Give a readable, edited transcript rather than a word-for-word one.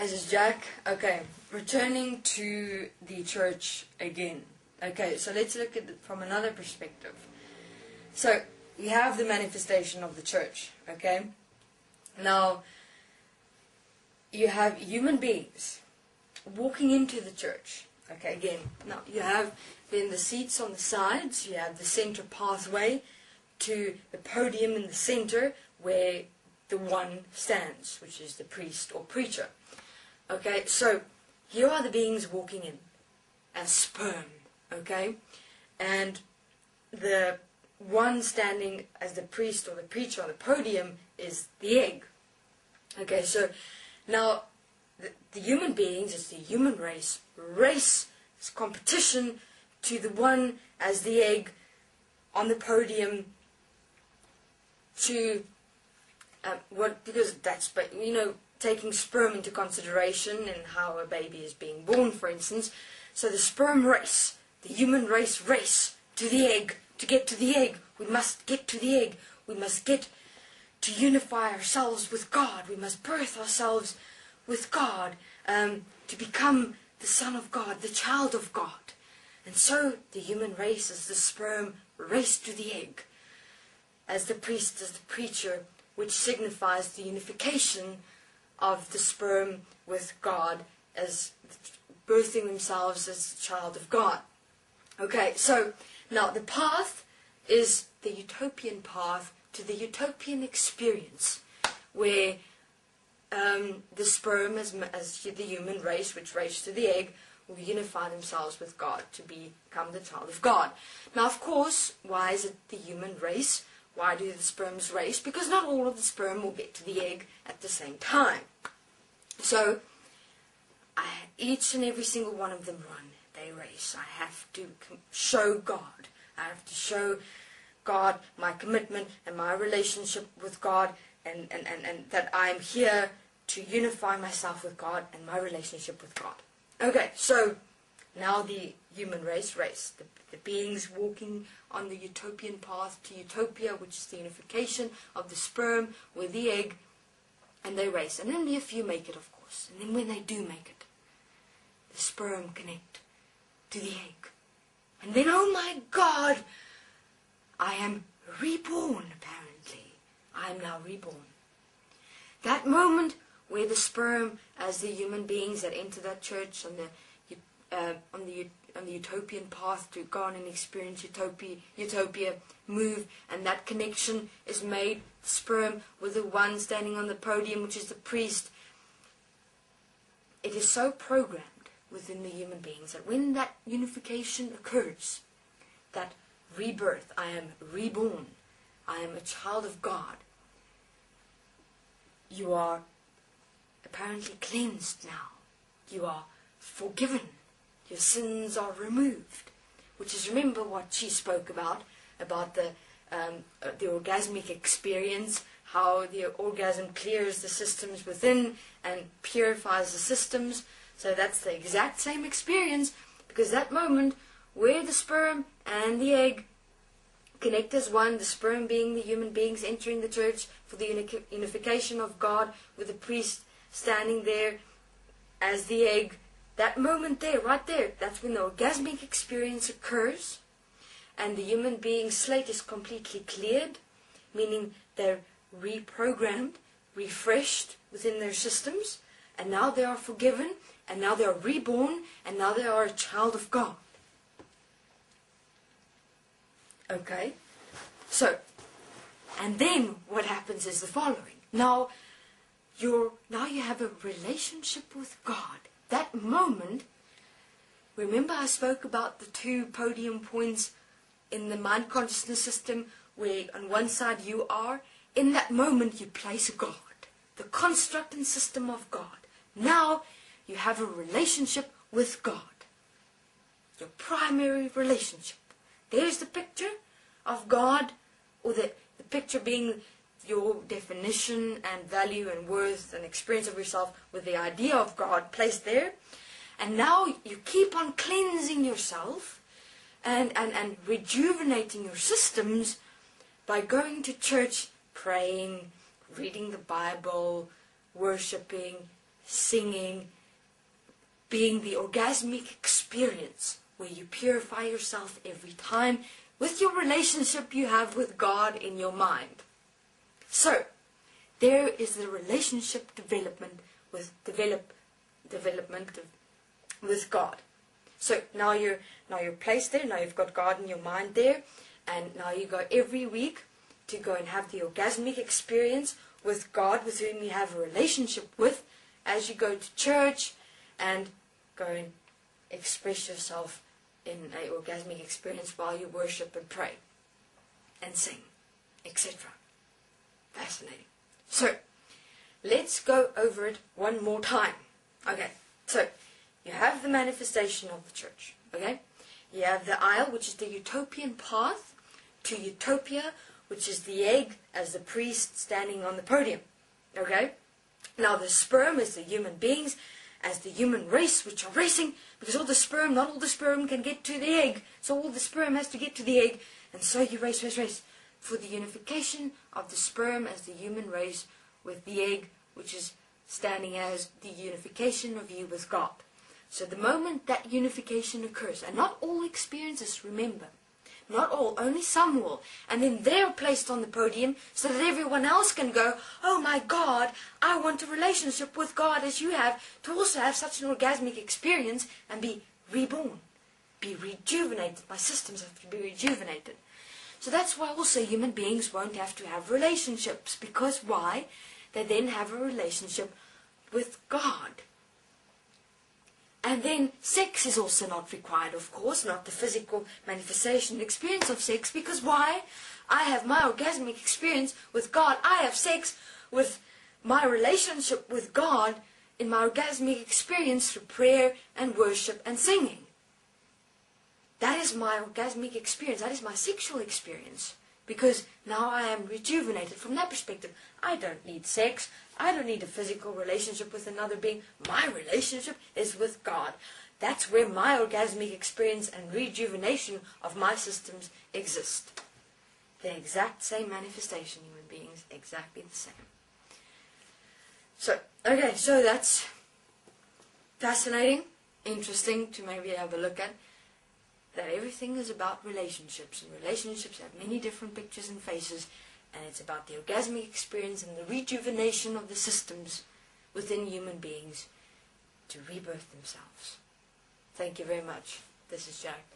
This is Jack. Okay, returning to the church again. Okay, so let's look at it from another perspective. So, we have the manifestation of the church, okay? Now, you have human beings walking into the church. Okay, again, now you have then the seats on the sides, you have the center pathway to the podium in the center where the one stands, which is the priest or preacher. Okay, so here are the beings walking in as sperm, okay? And the one standing as the priest or the preacher on the podium is the egg. Okay, so now the human beings, it's the human race, it's competition to the one as the egg on the podium to because that's, but you know, taking sperm into consideration and how a baby is being born, for instance. So the sperm race, the human race to the egg. To get to the egg, we must get to the egg. We must get to unify ourselves with God. We must birth ourselves with God to become the Son of God, the child of God. And so the human race is the sperm race to the egg, as the priest, as the preacher, which signifies the unification of the sperm with God, as birthing themselves as the child of God. Okay, so now the path is the utopian path to the utopian experience, where the sperm, as the human race, which race to the egg, will unify themselves with God to become the child of God. Now, of course, why is it the human race? Why do the sperms race? Because not all of the sperm will get to the egg at the same time. So, each and every single one of them run. They race. I have to show God. I have to show God my commitment and my relationship with God, and that I'm here to unify myself with God and my relationship with God. Okay, so now the human race, the beings walking on the utopian path to utopia, which is the unification of the sperm with the egg, and they race. And only a few make it, of course. And then when they do make it, the sperm connect to the egg. And then, oh my God, I am reborn, apparently. I am now reborn. That moment where the sperm, as the human beings that enter that church on the utopian path to go on and experience utopia, move, and that connection is made, sperm with the one standing on the podium, which is the priest. It is so programmed within the human beings that when that unification occurs, that rebirth, I am reborn, I am a child of God, you are apparently cleansed now, you are forgiven, your sins are removed, which is, remember what she spoke about the orgasmic experience, how the orgasm clears the systems within and purifies the systems. So that's the exact same experience, because that moment where the sperm and the egg connect as one, the sperm being the human beings entering the church for the unification of God, with the priest standing there as the egg, that moment there, right there, that's when the orgasmic experience occurs, and the human being's slate is completely cleared, meaning they're reprogrammed, refreshed within their systems, and now they are forgiven, and now they are reborn, and now they are a child of God. Okay? So, and then what happens is the following. Now you have a relationship with God. That moment, remember I spoke about the two podium points in the mind consciousness system, where on one side you are, in that moment you place God, the construct and system of God. Now you have a relationship with God, your primary relationship. There's the picture of God, or the picture being your definition and value and worth and experience of yourself, with the idea of God placed there. And now you keep on cleansing yourself and rejuvenating your systems by going to church, praying, reading the Bible, worshipping, singing, being the orgasmic experience where you purify yourself every time with your relationship you have with God in your mind. So, there is the relationship development with God. So now you're placed there, now you've got God in your mind there, and now you go every week to go and have the orgasmic experience with God, with whom you have a relationship with, as you go to church and go and express yourself in an orgasmic experience while you worship and pray and sing, etc. Fascinating. So, let's go over it one more time. Okay, so you have the manifestation of the church. Okay, you have the aisle, which is the utopian path to utopia, which is the egg as the priest standing on the podium. Okay, now the sperm is the human beings as the human race, which are racing, because not all the sperm can get to the egg, so all the sperm has to get to the egg, and so you race for the unification of the sperm as the human race with the egg, which is standing as the unification of you with God. So the moment that unification occurs, and not all experiences, remember, not all, only some will, and then they're placed on the podium so that everyone else can go, oh my God, I want a relationship with God as you have, to also have such an orgasmic experience and be reborn, be rejuvenated. My systems have to be rejuvenated. So that's why also human beings won't have to have relationships, because why? They then have a relationship with God. And then sex is also not required, of course, not the physical manifestation experience of sex, because why? I have my orgasmic experience with God. I have sex with my relationship with God in my orgasmic experience through prayer and worship and singing. That is my orgasmic experience. That is my sexual experience. Because now I am rejuvenated from that perspective. I don't need sex. I don't need a physical relationship with another being. My relationship is with God. That's where my orgasmic experience and rejuvenation of my systems exist. The exact same manifestation, human beings, exactly the same. So, okay, so that's fascinating, interesting to maybe have a look at. That everything is about relationships, and relationships have many different pictures and faces, and it's about the orgasmic experience and the rejuvenation of the systems within human beings to rebirth themselves. Thank you very much. This is Jack.